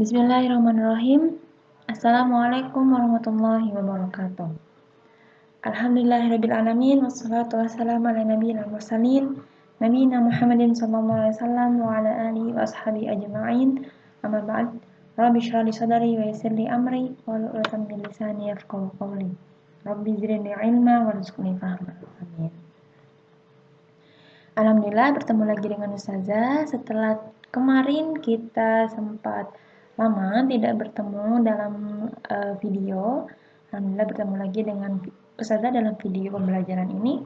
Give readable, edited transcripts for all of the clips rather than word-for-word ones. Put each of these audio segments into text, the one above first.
Bismillahirrahmanirrahim. Assalamualaikum warahmatullahi wabarakatuh. Alhamdulillahirabbil alamin wassalatu wassalamu ala nabiyil mursalin nabiyina Muhammadin sallallahu alaihi wasallam wa ala alihi wa ashabihi ajma'in. Amma ba'd. Rabbi shrah li sadri wa yassir li amri wahlul 'uqdatam min lisani yafqahu qawli. Rabbi zidni ilma warzuqni fahma. Amin. Alhamdulillah bertemu lagi dengan Ustazah setelah kemarin kita sempat lama tidak bertemu dalam video. Alhamdulillah bertemu lagi dengan Ustazah dalam video pembelajaran ini.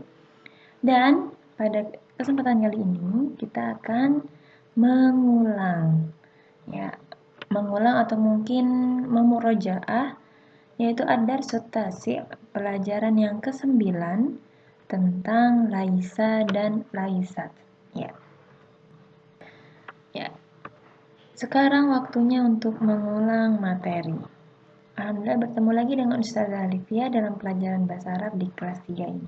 Dan pada kesempatan kali ini kita akan mengulang atau mungkin memurojaah, yaitu ad-darsut tasi', pelajaran yang ke-9 tentang laisa dan laisat. Sekarang waktunya untuk mengulang materi. Alhamdulillah bertemu lagi dengan Ustazah Alifia dalam pelajaran bahasa Arab di kelas 3 ini.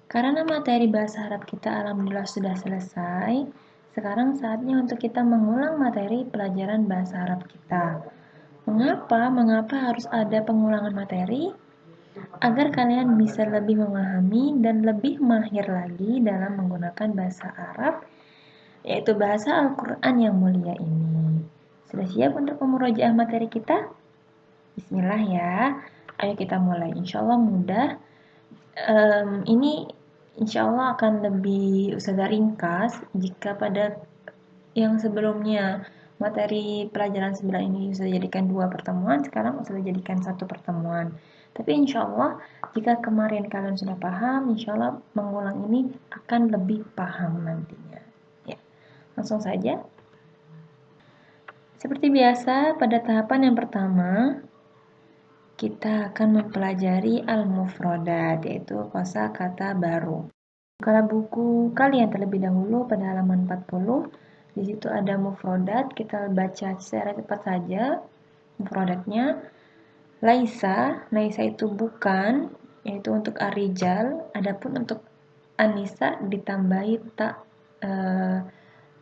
Karena materi bahasa Arab kita alhamdulillah sudah selesai, sekarang saatnya untuk kita mengulang materi pelajaran bahasa Arab kita. Mengapa harus ada pengulangan materi? Agar kalian bisa lebih memahami dan lebih mahir lagi dalam menggunakan bahasa Arab, yaitu bahasa Al-Quran yang mulia ini. Sudah siap untuk memurojaah materi kita? Bismillah ya. Ayo kita mulai. Insya Allah mudah. Ini insya Allah akan lebih Ustazah ringkas jika pada yang sebelumnya materi pelajaran 9 ini sudah jadikan 2 pertemuan, sekarang sudah jadikan 1 pertemuan. Tapi insya Allah jika kemarin kalian sudah paham, insya Allah mengulang ini akan lebih paham nantinya. Langsung saja. Seperti biasa, pada tahapan yang pertama, kita akan mempelajari al-mufrodat, yaitu kosakata baru. Bukalah buku kalian terlebih dahulu pada halaman 40. Di situ ada mufrodat, kita baca secara cepat saja mufrodatnya. Laisa itu bukan, yaitu untuk ar-rijal. Adapun untuk an-nisa ditambahi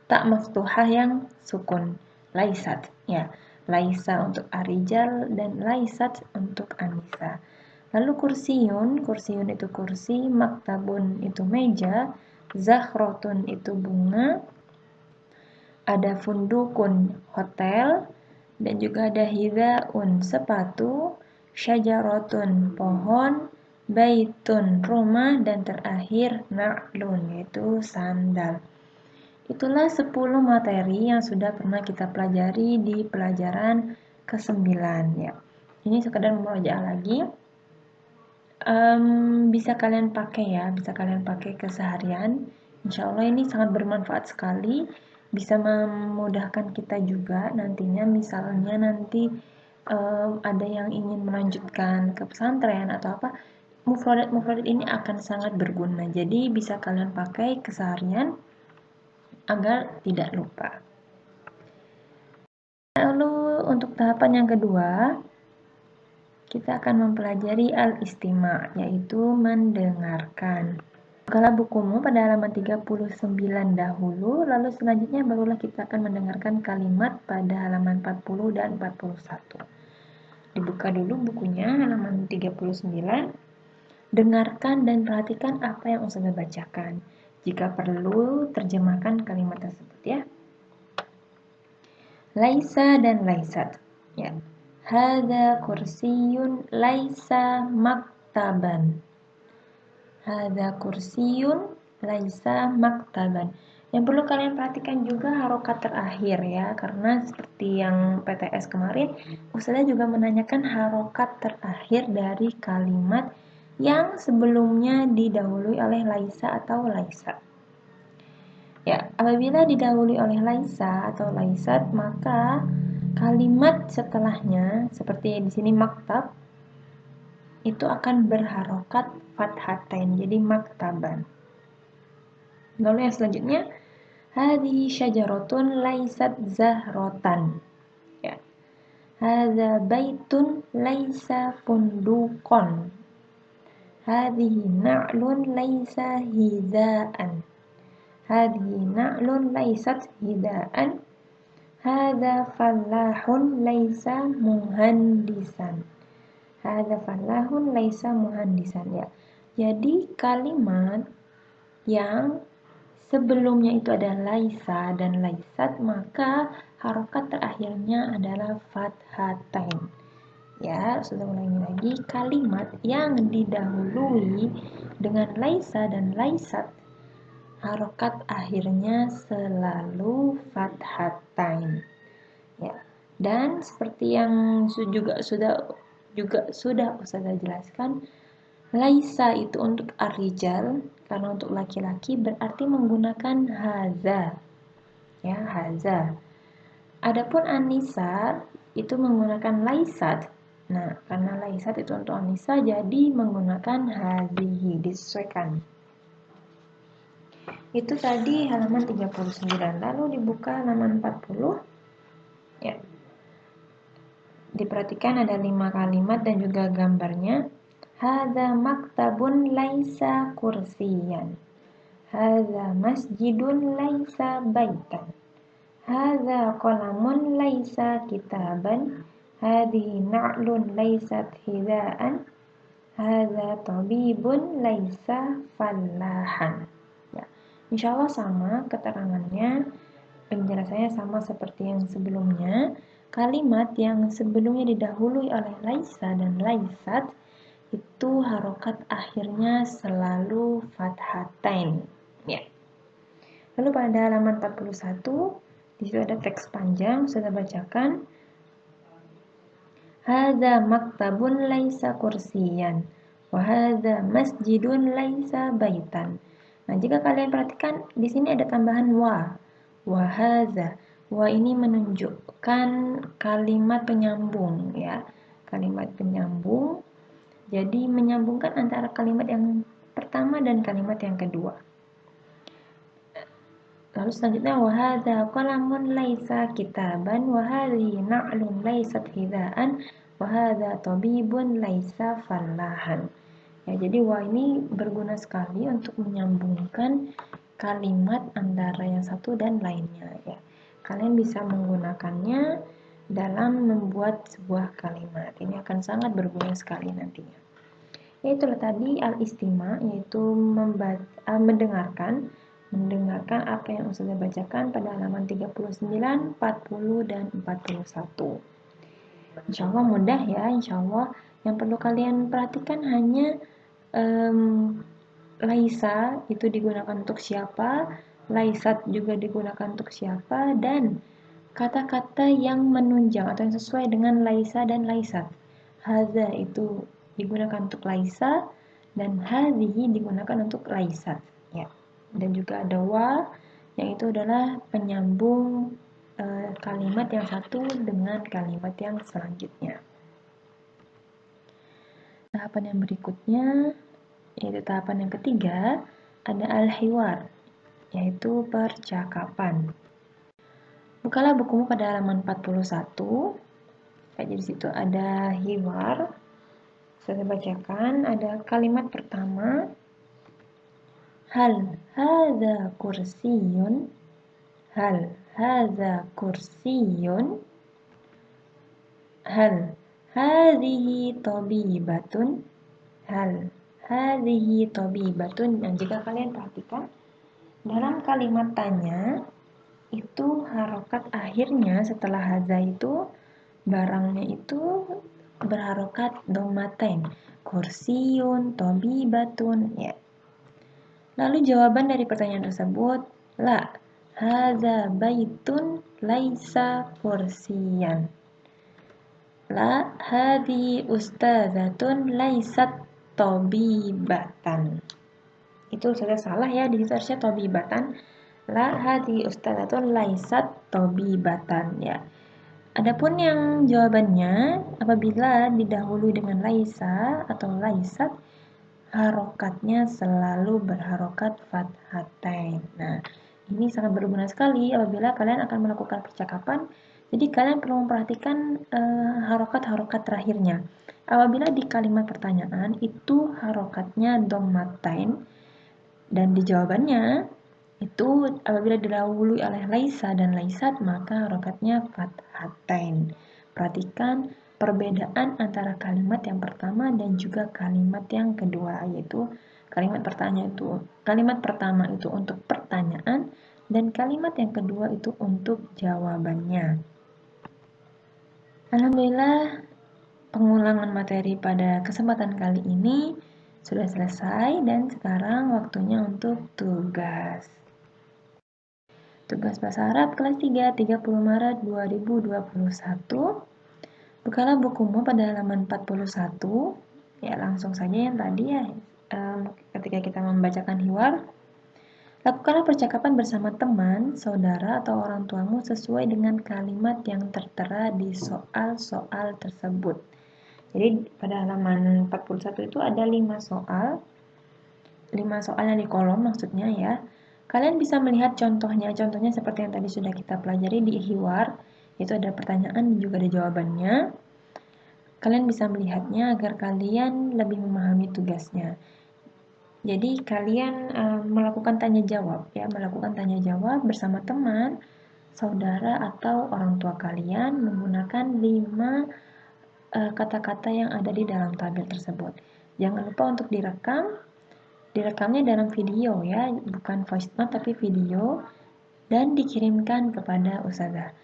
tak maftuhah yang sukun, laisat ya. Laisa untuk ar-rijal dan laisat untuk an-nisa. Lalu kursiyun itu kursi, maktabun itu meja, zakhrotun itu bunga, ada fundukun hotel, dan juga ada hidaun sepatu, syajarotun pohon, baitun rumah, dan terakhir na'lun yaitu sandal. Itulah 10 materi yang sudah pernah kita pelajari di pelajaran ke-9 ya. Ini sekedar memurojaah lagi. Bisa kalian pakai keseharian. Insya Allah ini sangat bermanfaat sekali, bisa memudahkan kita juga nantinya. Misalnya nanti ada yang ingin melanjutkan ke pesantren atau apa, mufradat ini akan sangat berguna. Jadi bisa kalian pakai keseharian agar tidak lupa. Lalu untuk tahapan yang kedua, kita akan mempelajari al-istima', yaitu mendengarkan. Bukalah bukumu pada halaman 39 dahulu, lalu selanjutnya barulah kita akan mendengarkan kalimat pada halaman 40 dan 41. Dibuka dulu bukunya halaman 39. Dengarkan dan perhatikan apa yang Ustazah bacakan. Jika perlu, terjemahkan kalimat tersebut ya. Laisa dan laisat. Ya. Hadza kursiyun laisa maktaban. Hadza kursiyun laisa maktaban. Yang perlu kalian perhatikan juga harokat terakhir ya, karena seperti yang PTS kemarin, Ustazah juga menanyakan harokat terakhir dari kalimat yang sebelumnya didahului oleh laisa atau laisat. Ya, apabila didahului oleh laisa atau laisat, maka kalimat setelahnya seperti di sini maktab itu akan berharokat fathatain, jadi maktaban. Lalu yang selanjutnya, hadhihi syajaratun laisat zahrotan. Ya. Hadza baitun laisa fundukon. Hadhihi na'lun laisa hidaan. Hadhihi na'lun laisat hidaan. Hadza fallahun laisa muhandisan. Hadza fallahun laisa muhandisan ya. Jadi kalimat yang sebelumnya itu ada laisa dan laisat, maka harokat terakhirnya adalah fathatain. Ya, sudah ulangi lagi, kalimat yang didahului dengan laisa dan laisat, harokat akhirnya selalu fathatain. Ya, dan seperti yang sudah Ustazah jelaskan, laisa itu untuk ar-rijal, karena untuk laki-laki berarti menggunakan haza. Ya, haza. Adapun an-nisa itu menggunakan laisat. Nah, karena laisat itu untuk an-nisa jadi menggunakan hazihi, disesuaikan. Itu tadi halaman 39. Lalu dibuka halaman 40. Ya. Diperhatikan ada 5 kalimat dan juga gambarnya. Hadza maktabun laisa kursiyan. Hadza masjidun laisa baitan. Hadza qalamun laisa kitaban. Hadhihi na'lun laisat hidaan. Hadza tabibun laisa fallahan. Ya, insyaallah sama keterangannya, penjelasannya sama seperti yang sebelumnya. Kalimat yang sebelumnya didahului oleh laisa dan laisat itu harokat akhirnya selalu fathatain. Ya. Lalu pada halaman 41 di situ ada teks panjang, sudah bacakan. Hadza maktabun laisa kursiyan wa hadza masjidun laisa baitan. Nah, jika kalian perhatikan di sini ada tambahan wa. Wa hadza. Wa ini menunjukkan kalimat penyambung ya. Kalimat penyambung. Jadi menyambungkan antara kalimat yang pertama dan kalimat yang kedua. Lalu selanjutnya wa hadza qalamun laisa kitaban wa hadhihi na'lun laisat hidaan wa hadza tabibun laisa fallahan. Ya, jadi wa ini berguna sekali untuk menyambungkan kalimat antara yang satu dan lainnya ya. Kalian bisa menggunakannya dalam membuat sebuah kalimat. Ini akan sangat berguna sekali nantinya. Itulah tadi al-istima, yaitu mendengarkan apa yang Ustazah bacakan pada halaman 39, 40, dan 41. Insyaallah mudah ya, insyaallah. Yang perlu kalian perhatikan hanya laisa itu digunakan untuk siapa, laisat juga digunakan untuk siapa, dan kata-kata yang menunjang atau yang sesuai dengan laisa dan laisat. Haza itu digunakan untuk laisa dan hadhihi digunakan untuk laisat ya. Dan juga ada wa yang itu adalah penyambung kalimat yang satu dengan kalimat yang selanjutnya. Tahapan yang berikutnya yaitu tahapan yang ketiga, ada al-hiwar, yaitu percakapan. Bukalah bukumu pada halaman 41. Jadi di situ ada hiwar. Saya bacakan, ada kalimat pertama. Hal hadza kursiyun. Hal hadza kursiyun. Hal hadhihi tabibatun. Hal hadhihi tabibatun. Dan jika kalian perhatikan dalam kalimat tanya itu harokat akhirnya setelah hadza itu barangnya itu berharokat dhammatain, kursiyun, tabibatun ya. Lalu jawaban dari pertanyaan tersebut, la hadza baitun laisa kursiyan. La hadhi ustazatun laisat tabibatan. Itu sudah salah ya, di situ harusnya tabibatan. La hadhi ustazatun laisat tabibatan ya. Adapun yang jawabannya apabila didahului dengan laisa atau laisat, harokatnya selalu berharokat fathatain. Nah, ini sangat berguna sekali apabila kalian akan melakukan percakapan. Jadi kalian perlu memperhatikan harokat-harokat terakhirnya. Apabila di kalimat pertanyaan itu harokatnya dhammatain dan di jawabannya itu apabila didahului oleh laisa dan laisat maka harokatnya fathatain. Perhatikan perbedaan antara kalimat yang pertama dan juga kalimat yang kedua, yaitu kalimat pertama itu untuk pertanyaan dan kalimat yang kedua itu untuk jawabannya. Alhamdulillah, pengulangan materi pada kesempatan kali ini sudah selesai dan sekarang waktunya untuk tugas. Tugas Bahasa Arab kelas 3, 30 Maret 2021. Bukalah bukumu pada halaman 41. Ya, langsung saja yang tadi ya. Ketika kita membacakan hiwar, lakukanlah percakapan bersama teman, saudara, atau orang tuamu sesuai dengan kalimat yang tertera di soal-soal tersebut. Jadi pada halaman 41 itu ada 5 soal. 5 soal yang di kolom maksudnya ya. Kalian bisa melihat contohnya seperti yang tadi sudah kita pelajari di hiwar, itu ada pertanyaan dan juga ada jawabannya. Kalian bisa melihatnya agar kalian lebih memahami tugasnya. Jadi kalian melakukan tanya jawab bersama teman, saudara atau orang tua kalian menggunakan 5 kata-kata yang ada di dalam tabel tersebut. Jangan lupa untuk direkamnya dalam video ya, bukan voice note tapi video, dan dikirimkan kepada ustazah.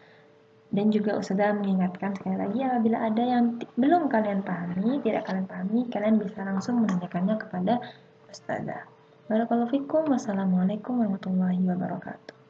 Dan juga ustazah mengingatkan sekali lagi apabila ada yang belum kalian pahami, kalian bisa langsung menanyakannya kepada ustazah. Barakallahu fikum. Wassalamualaikum warahmatullahi wabarakatuh.